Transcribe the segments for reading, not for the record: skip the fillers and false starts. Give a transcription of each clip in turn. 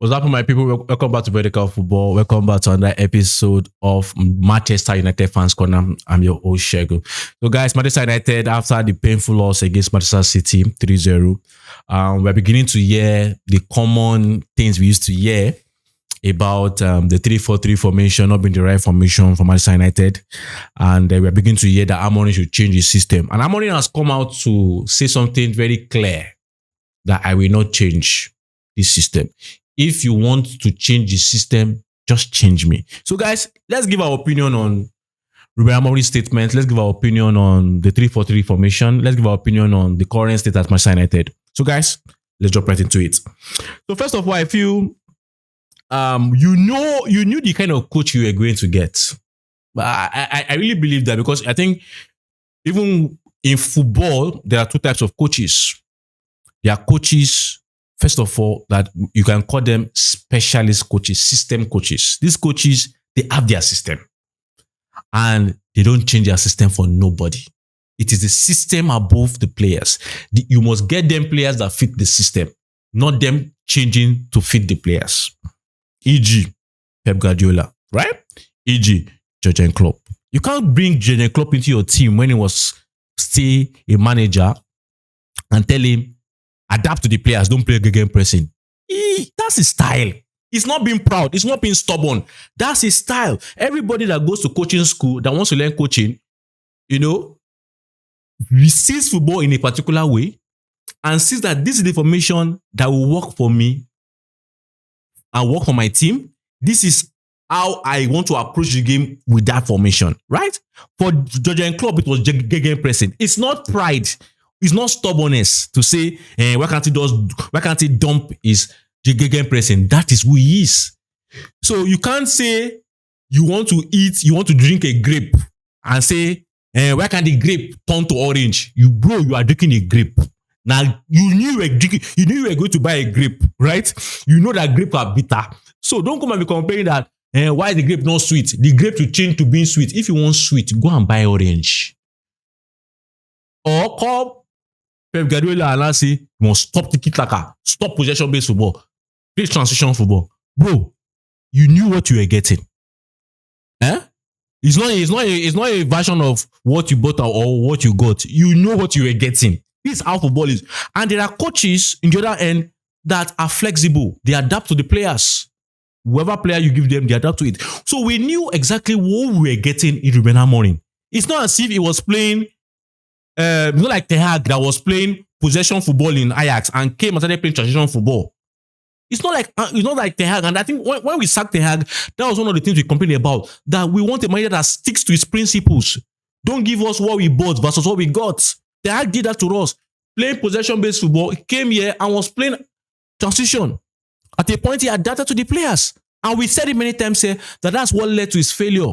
What's up, my people? Welcome back to Vertical Football. Welcome back to another episode of Manchester United Fans Corner. I'm your host, Shego. So, guys, Manchester United, after the painful loss against Manchester City 3-0, we're beginning to hear the common things we used to hear about the 3-4-3 formation not being the right formation for Manchester United. And we're beginning to hear that Amorim should change his system. And Amorim has come out to say something very clear, that I will not change this system. If you want to change the system, just change me. So, guys, let's give our opinion on Ruben Amorim's statement. Let's give our opinion on the 3-4-3 formation. Let's give our opinion on the current state at Manchester United. So, guys, let's jump right into it. So, first of all, I feel you knew the kind of coach you were going to get. But I really believe that, because I think even in football, there are two types of coaches. There are coaches, first of all, that you can call them specialist coaches, system coaches. These coaches, they have their system and they don't change their system for nobody. It is the system above the players. You must get them players that fit the system, not them changing to fit the players. E.g. Pep Guardiola, right? E.g. Jurgen Klopp. You can't bring Jurgen Klopp into your team when he was still a manager and tell him, adapt to the players, don't play gegenpressing. That's his style. It's not being proud. It's not being stubborn. That's his style. Everybody that goes to coaching school, that wants to learn coaching, sees football in a particular way and sees that this is the formation that will work for me and work for my team. This is how I want to approach the game with that formation, right? For Jurgen Klopp, it was gegenpressing. It's not pride. It's not stubbornness to say, why can't he dump his gegenpressing? That is who he is. So you can't say you want to drink a grape and say, why can't the grape turn to orange? You are drinking a grape. Now you knew you were going to buy a grape, right? You know that grape are bitter. So don't come and be complaining that why is the grape not sweet? The grape will change to being sweet. If you want sweet, go and buy orange. Or come Pep Guardiola and say, you must stop tiki-taka, stop possession-based football, play transition football. Bro, you knew what you were getting. It's not a version of what you bought or what you got. You know what you were getting. This is how football is. And there are coaches in the other end that are flexible. They adapt to the players. Whoever player you give them, they adapt to it. So we knew exactly what we were getting in Ruben Amorim. It's not as if he was playing not like Ten Hag that was playing possession football in Ajax and came and started playing transition football. It's not like Ten Hag. And I think when we sacked Ten Hag, that was one of the things we complained about, that we want a manager that sticks to his principles. Don't give us what we bought versus what we got. Ten Hag did that to us. Playing possession-based football, he came here and was playing transition. At a point, he adapted to the players. And we said it many times here that that's what led to his failure.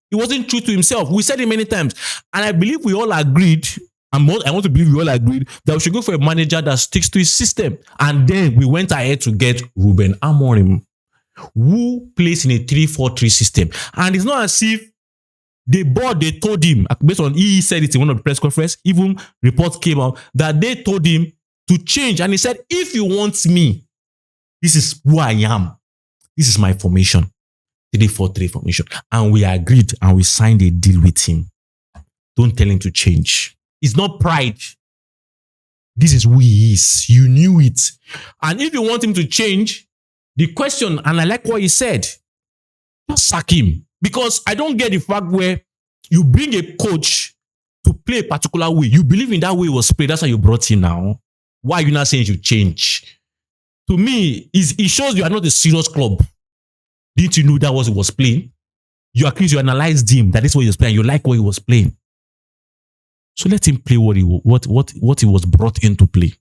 He wasn't true to himself. We said it many times. And I believe we all agreed, I want to believe we all agreed, that we should go for a manager that sticks to his system. And then we went ahead to get Ruben Amorim, who plays in a 3-4-3 system. And it's not as if the board, they told him, based on he said it in one of the press conferences, even reports came out, that they told him to change. And he said, if you want me, this is who I am. This is my formation. 3-4-3 formation. And we agreed and we signed a deal with him. Don't tell him to change. It's not pride. This is who he is. You knew it. And if you want him to change, the question, and I like what he said, just sack him. Because I don't get the fact where you bring a coach to play a particular way. You believe in that way it was played. That's why you brought him now. Why are you not saying you change? To me, it shows you are not a serious club. Didn't you know that was he was playing? You analyzed him, that is what he was playing. You like what he was playing. So let him play what he was brought in to play.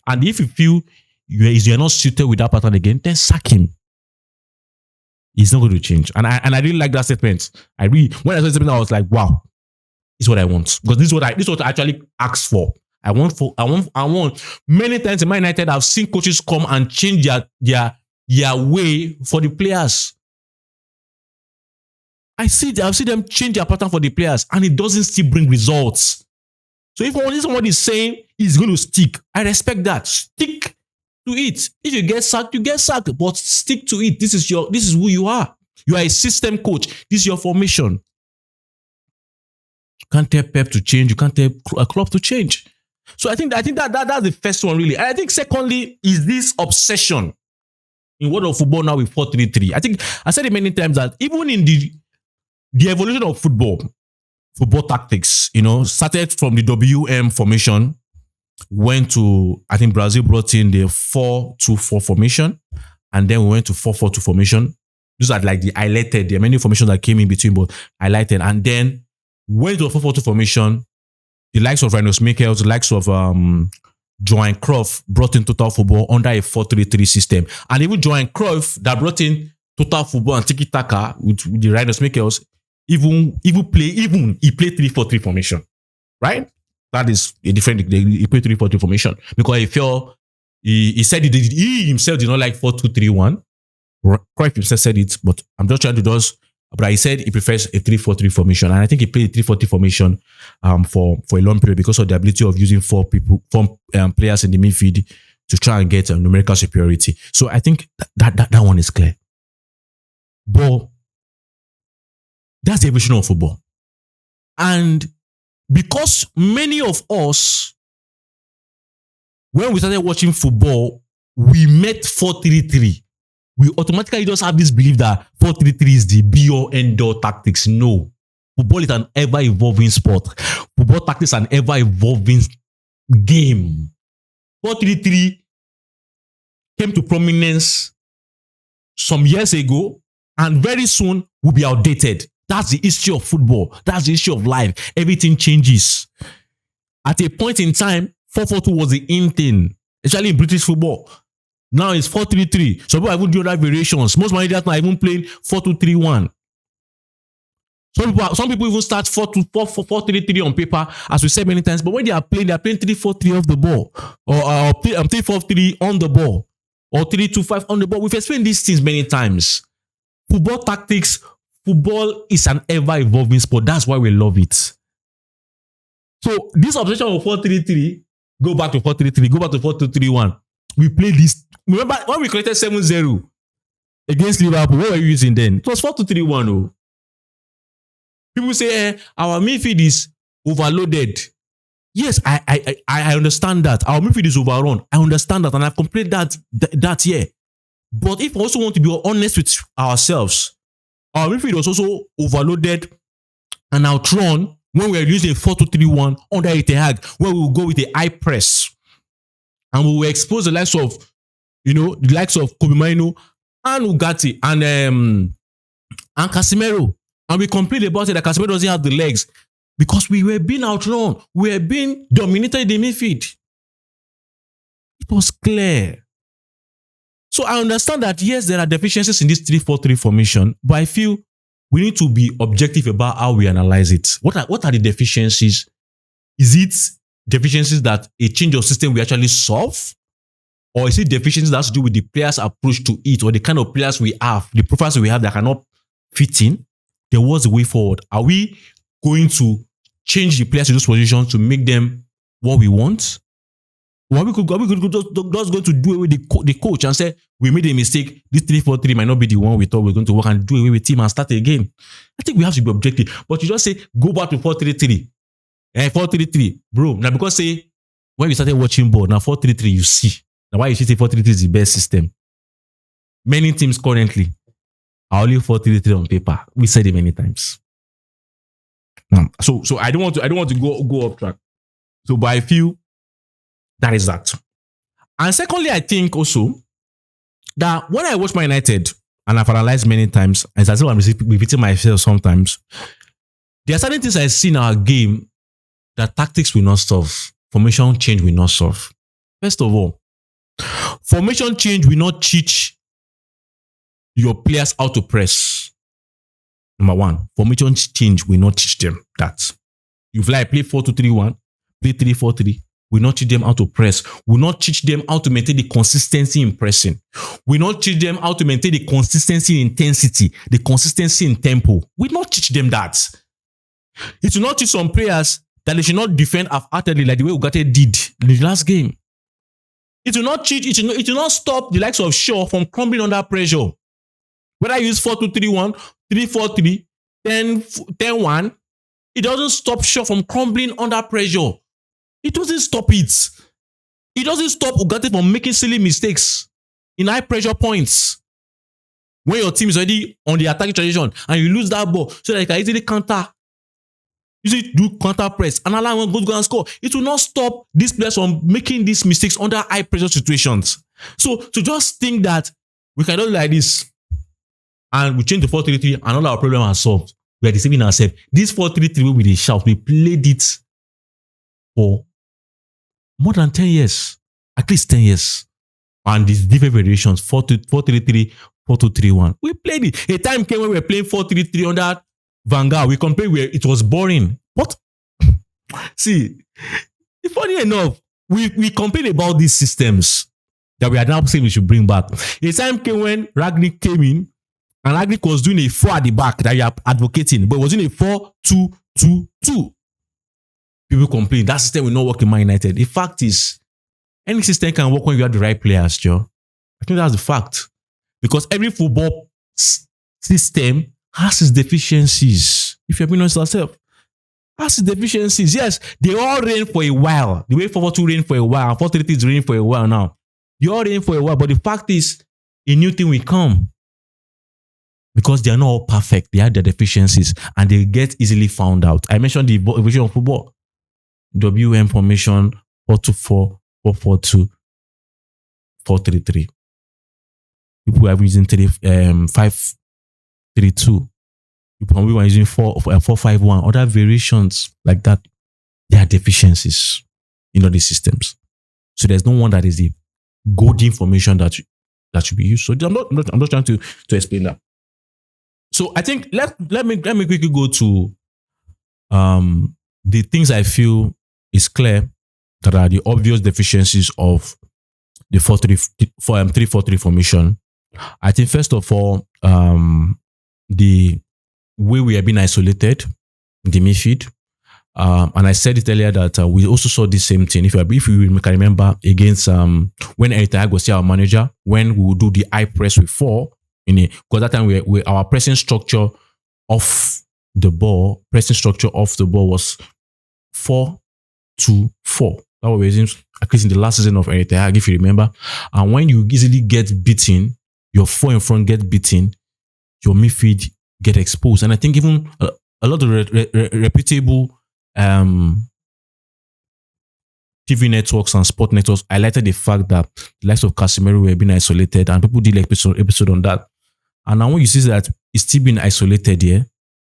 And if you feel you're not suited with that pattern again, then sack him. He's not going to change. And I really like that statement. When I saw the statement, I was like, wow, this is what I want. Because this is what I actually asked for. I want many times in Man United, I've seen coaches come and change their way for the players. I've seen them change their pattern for the players, and it doesn't still bring results. So if somebody is saying he's going to stick, I respect that. Stick to it. If you get sacked, you get sacked, but stick to it. This is who you are. You are a system coach. This is your formation. You can't tell Pep to change. You can't tell a club to change. So I think that's the first one really. And I think secondly is this obsession in world of football now with 4-3-3. I think I said it many times that even in the evolution of football tactics, started from the WM formation, went to, I think Brazil brought in the 4-2-4 formation, and then we went to 4-4-2 formation. These are like the highlighted, there are many formations that came in between, but highlighted, and then went to a 4-4-2 formation. The likes of Rinus Michels, the likes of Johan Cruyff brought in total football under a 4-3-3 system. And even Johan Cruyff that brought in total football and tiki-taka with the Rinus Michels, he played 3-4-3 formation. Right? That is a different, he played 3-4-3 formation. Because he said he himself did not like 4-2-3-1. Cruyff himself said it, but I'm just trying to but he said he prefers a 3-4-3 formation. And I think he played a 3-4-3 formation for a long period because of the ability of using four players in the midfield to try and get numerical superiority. So I think that one is clear. But that's the evolution of football. And because many of us, when we started watching football, we met 4-3-3. We automatically just have this belief that 4-3-3 is the be-all, end-all tactics. No. Football is an ever-evolving sport. Football tactics is an ever-evolving game. 4-3-3 came to prominence some years ago and very soon will be outdated. That's the history of football. That's the history of life. Everything changes. At a point in time, 4-4-2 was the in thing, especially in British football. Now it's 4-3-3. Some people even do other variations. Most managers are even playing 4-2-3-1. Some people even start 4-3-3 on paper, as we said many times. But when they are playing 3-4-3 off the ball, or 3-4-3 on the ball, or 3-2-5 on the ball. We've explained these things many times. Football tactics, football is an ever-evolving sport. That's why we love it. So this obsession of 4-3-3, go back to 4-3-3, go back to 4-2-3-1. We played this. Remember when we collected 7-0 against Liverpool, what were you using then? It was 4-2-3-1. Oh. People say our midfield is overloaded. Yes, I understand that. Our midfield is overrun. I understand that, and I've complained that year. But if we also want to be honest with ourselves, our midfield was also overloaded and outrun when we were using 4-2-3-1 under a Ten Hag, where we will go with a high press. And we will expose the likes of, the likes of Kobe Mainoo and Ugarte and Casemiro. And we complained about it that Casemiro doesn't have the legs because we were being outrun. We were being dominated in the midfield. It was clear. So I understand that, yes, there are deficiencies in this 3-4-3 formation, but I feel we need to be objective about how we analyze it. What are the deficiencies? Is it deficiencies that a change of system will actually solve? Or is it deficiencies that has to do with the players' approach to it, or the kind of players we have, the profiles we have that cannot fit in? Then what's the way forward? Are we going to change the players in those positions to make them what we want? Or are we just going to do away with the coach and say, we made a mistake, this 3-4-3 might not be the one we thought we were going to work, and do away with him and start again? I think we have to be objective. But you just say, go back to 4-3-3. 4-3-3, bro. Now, because say when we started watching ball, now 4-3-3, you see. Now, why you say 4-3-3 is the best system? Many teams currently are only 4-3-3 on paper. We said it many times. Now, so I don't want to go off track. So, but I feel that is that. And secondly, I think also that when I watch Man United, and I've analyzed many times, and it's as if I'm repeating myself sometimes, there are certain things I see in our game that tactics will not solve. Formation change will not solve. First of all, formation change will not teach your players how to press. Number one, formation change will not teach them that. If play 4-2-3-1, play 3-4-3, will not teach them how to press. Will not teach them how to maintain the consistency in pressing. Will not teach them how to maintain the consistency in intensity, the consistency in tempo. Will not teach them that. It will not teach some players that they should not defend half-heartedly like the way Ugarte did in the last game. It will not cheat. It will not stop the likes of Shaw from crumbling under pressure. Whether you use 4-2-3-1, 3-4-3, 10-1, it doesn't stop Shaw from crumbling under pressure. It doesn't stop it. It doesn't stop Ugarte from making silly mistakes in high pressure points. When your team is already on the attacking transition and you lose that ball so that you can easily do counter press and allow one go and score. It will not stop these players from making these mistakes under high pressure situations. So to just think that we can do like this and we change to 4-3-3 and all our problems are solved, we are deceiving ourselves. This 4-3-3 with a shout, we played it for more than 10 years, at least 10 years. And these different variations, 4-3-3, 4-2-3-1. We played it. A time came when we were playing 4-3-3 under Vanguard. We complained where it was boring. But see, funny enough, we complained about these systems that we are now saying we should bring back. A time came when Ragnick came in and Ragnick was doing a 4 at the back that you are advocating, but it was doing a 4-2-2-2. People complain that system will not work in Man United. The fact is, any system can work when you have the right players, Joe. I think that's the fact. Because every football system has its deficiencies. If you're being honest with yourself, has its deficiencies. Yes, they all reign for a while. The way 4-4-2 reign for a while, and 4-3-3 is reigning for a while now. They all reign for a while, but the fact is, a new thing will come. Because they are not all perfect. They have their deficiencies, and they get easily found out. I mentioned the evolution of football. WM formation 4-2-4, 4-4-2, 4-3-3. People are using 5-3-2. People are using 4-5-1. Other variations like that, there are deficiencies in all these systems. So there's no one that is the golden formation that should be used. So I'm not trying to explain that. So I think let me quickly go to the things I feel is clear that are the obvious deficiencies of the 3-4-3 formation. I think first of all, the way we have been isolated in the midfield, and I said it earlier that we also saw the same thing. If you can remember against when Eric Ten Hag was our manager, when we would do the high press with 4 because that time we our pressing structure off the ball was 4-2-4. That was using at least in the last season of Eric Ten Hag, if you remember. And when you easily get beaten, your 4 in front get beaten, your midfield get exposed. And I think even a lot of reputable TV networks and sport networks highlighted the fact that the likes of Casemiro were being isolated, and people did like episode on that. And now when you see that he's still being isolated here,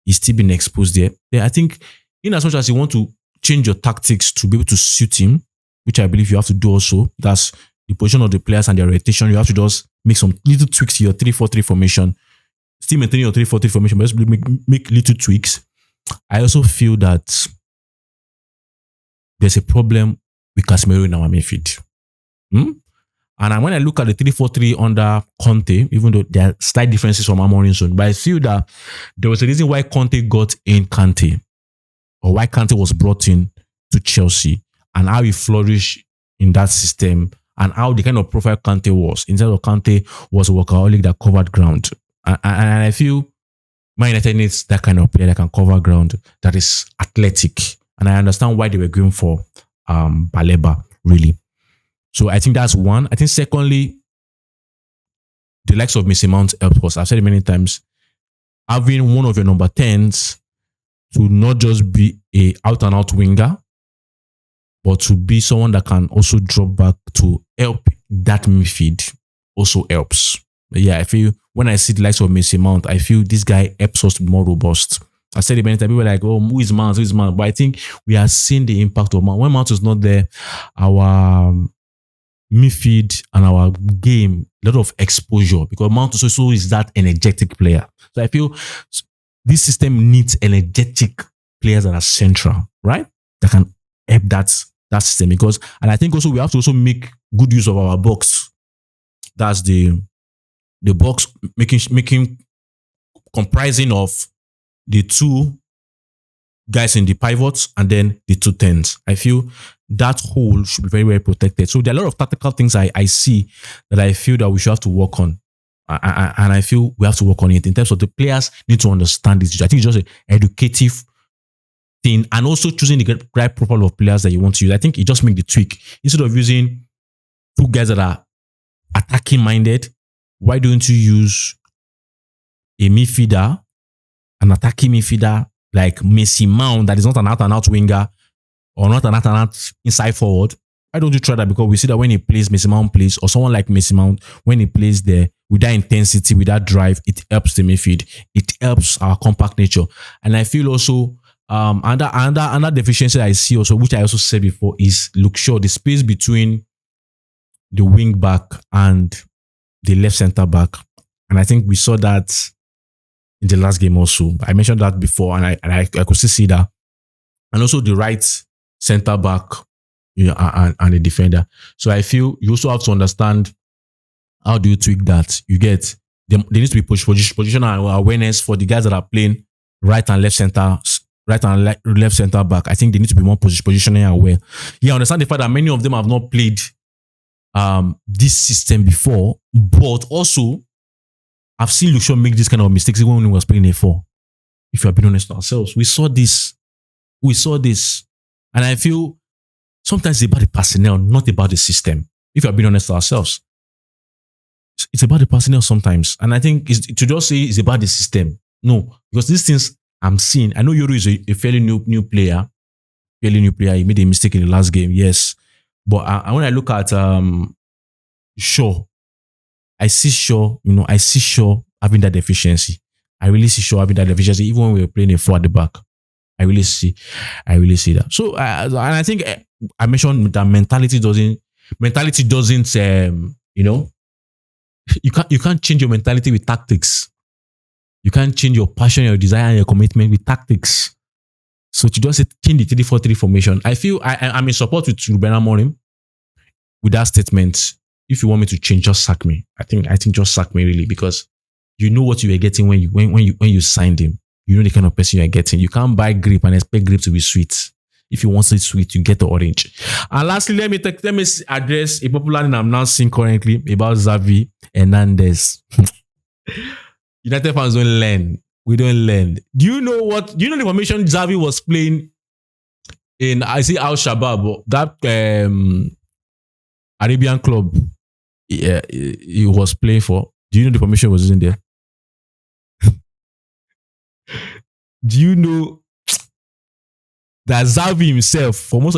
he's still being exposed there, I think in as much as you want to change your tactics to be able to suit him, which I believe you have to do also, that's the position of the players and their rotation, you have to just make some little tweaks to your 3-4-3 formation, still maintaining your 3-4-3 formation, but just make little tweaks. I also feel that there's a problem with Casemiro in our midfield. And when I look at the 3-4-3 under Conte, even though there are slight differences from Amorim's zone, but I feel that there was a reason why Conte got in Kante, or why Kante was brought in to Chelsea, and how he flourished in that system, and how the kind of profile Kante was. In terms of Kante was a workaholic that covered ground. And I feel Man United needs that kind of player that can cover ground, that is athletic. And I understand why they were going for Baleba, really. So I think that's one. I think secondly, the likes of Mason Mount helps us. I've said it many times. Having one of your number 10s to not just be a out-and-out winger, but to be someone that can also drop back to help that midfield also helps. But yeah, I feel when I see the likes of Mason Mount, I feel this guy helps us to be more robust. I said it many times. People were like, oh, who is Mount? But I think we are seeing the impact of Mount. When Mount is not there, our midfield and our game, a lot of exposure, because Mount also is that energetic player. So I feel this system needs energetic players that are central, right? That can help that system. And I think also we have to also make good use of our box. That's the box making comprising of the 2 guys in the pivots and then the 2 10s. I feel that hole should be very, very protected. So there are a lot of tactical things I see that I feel that we should have to work on. And I feel we have to work on it in terms of the players need to understand this. I think it's just an educative thing, and also choosing the right profile of players that you want to use. I think it just makes the tweak. Instead of using two guys that are attacking minded, why don't you use a midfielder, an attacking midfielder like Messi Mount that is not an out and out winger or not an out and out inside forward? Why don't you try that? Because we see that when he plays, Messi Mount plays, or someone like Messi Mount, when he plays there with that intensity, with that drive, it helps the midfield. It helps our compact nature. And I feel also another deficiency I see also, which I also said before, is look sure the space between the wing back and the left center back. And I think we saw that in the last game also. I mentioned that before, and I could still see that. And also the right center back, and the defender. So I feel you also have to understand how do you tweak that. You get there needs to be positional awareness for the guys that are playing right and left center back. I think they need to be more positionally aware. Yeah, I understand the fact that many of them have not played this system before, but also I've seen Luke Shaw make this kind of mistakes even when he was playing A4. If you are being honest with ourselves, we saw this, and I feel sometimes it's about the personnel, not about the system. If you are being honest with ourselves, it's about the personnel sometimes, and I think to just say it's about the system. No, because these things I'm seeing. I know Yoru is a fairly new player. He made a mistake in the last game, yes, but when I look at Shaw, I see Shaw having that deficiency. I really see Shaw having that deficiency, even when we were playing a 4 at the back. I really see that. So, and I think I mentioned that mentality doesn't, you can't change your mentality with tactics. You can't change your passion, your desire, and your commitment with tactics. So to just change the 3-4-3 formation, I feel I'm in support with Ruben Amorim with that statement. If you want me to change, just sack me. I think just sack me, really, because you know what you were getting when you signed him. You know the kind of person you are getting. You can't buy grape and expect grape to be sweet. If you want it sweet, you get the orange. And lastly, let me address a popular thing I'm now seeing currently about Xavi Hernandez. United fans don't learn. We don't learn. Do you know the information Xavi was playing in? I see Al Shabab, that Arabian club. Yeah, he was playing for. Do you know the formation was in there? Do you know that Xavi himself, for most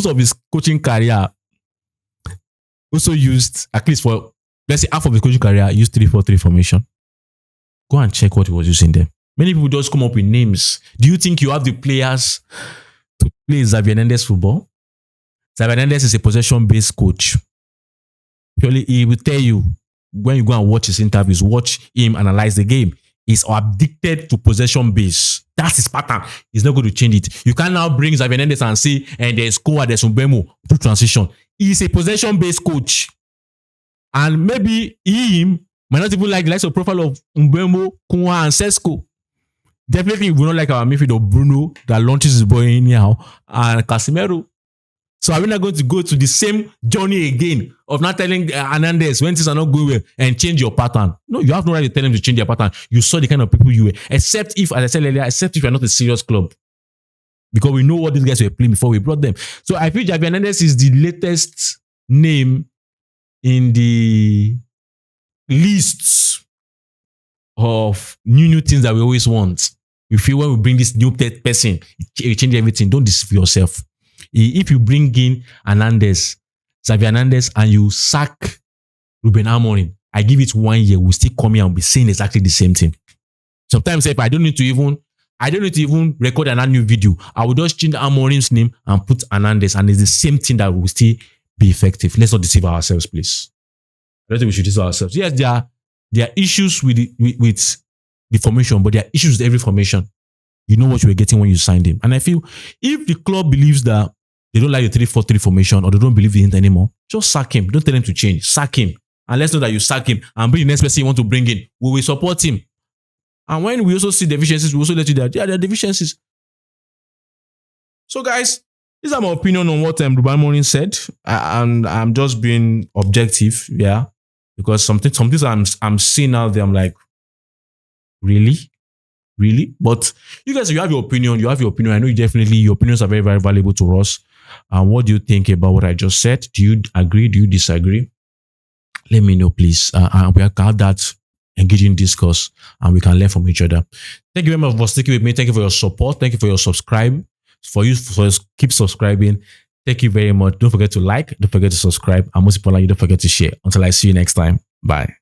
of his coaching career, also used, at least for, let's say, half of his coaching career, used 3-4-3 formation? Go and check what he was using there. Many people just come up with names. Do you think you have the players to play Xavi Hernandez football? Xavi Hernandez is a possession-based coach. Purely, he will tell you, when you go and watch his interviews, watch him analyze the game. He's addicted to possession base. That's his pattern. He's not going to change it. You can't now bring Xavi Hernandez and say, and there's Kowa, there's Mbemo, do transition. He's a possession-based coach. And maybe him might not even like the likes of profile of Mbemo, Kowa, and Sesko. Definitely, we don't like our midfield of Bruno that launches his boy anyhow, and Casemiro. So are we not going to go to the same journey again of not telling Hernandez when things are not going well and change your pattern? No, you have no right to tell them to change their pattern. You saw the kind of people you were. Except if, as I said earlier, you're not a serious club. Because we know what these guys were playing before we brought them. So I feel Xavi Hernandez is the latest name in the lists of new things that we always want. We feel when we bring this new person, you change everything. Don't deceive yourself. If you bring in Xavi Hernandez, and you sack Ruben Amorim, I give it 1 year, we'll still come here and be saying exactly the same thing. Sometimes if I don't need to even record another new video. I will just change Amorim's name and put Hernandez, and it's the same thing that will still be effective. Let's not deceive ourselves, please. I don't think we should deceive ourselves. Yes, there are issues with the formation, but there are issues with every formation. You know what you were getting when you signed him. And I feel if the club believes that they don't like the 3-4-3 formation, or they don't believe in it anymore, just sack him. Don't tell them to change. Sack him. And let's know that you sack him and bring the next person you want to bring in. We will support him. And when we also see deficiencies, we also let you know that there are deficiencies. So guys, These are my opinion on what Ruben Amorim said, and I'm just being objective, yeah, because some things I'm seeing out there. I'm like, really, really. But you guys, you have your opinion. You have your opinion. I know you definitely your opinions are very very valuable to us. What do you think about what I just said? Do you agree? Do you disagree? Let me know, please. And we can have that engaging discourse, and we can learn from each other. Thank you very much for sticking with me. Thank you for your support. Thank you for your subscribe. Keep subscribing. Thank you very much. Don't forget to like. Don't forget to subscribe. And most importantly, don't forget to share. Until I see you next time. Bye.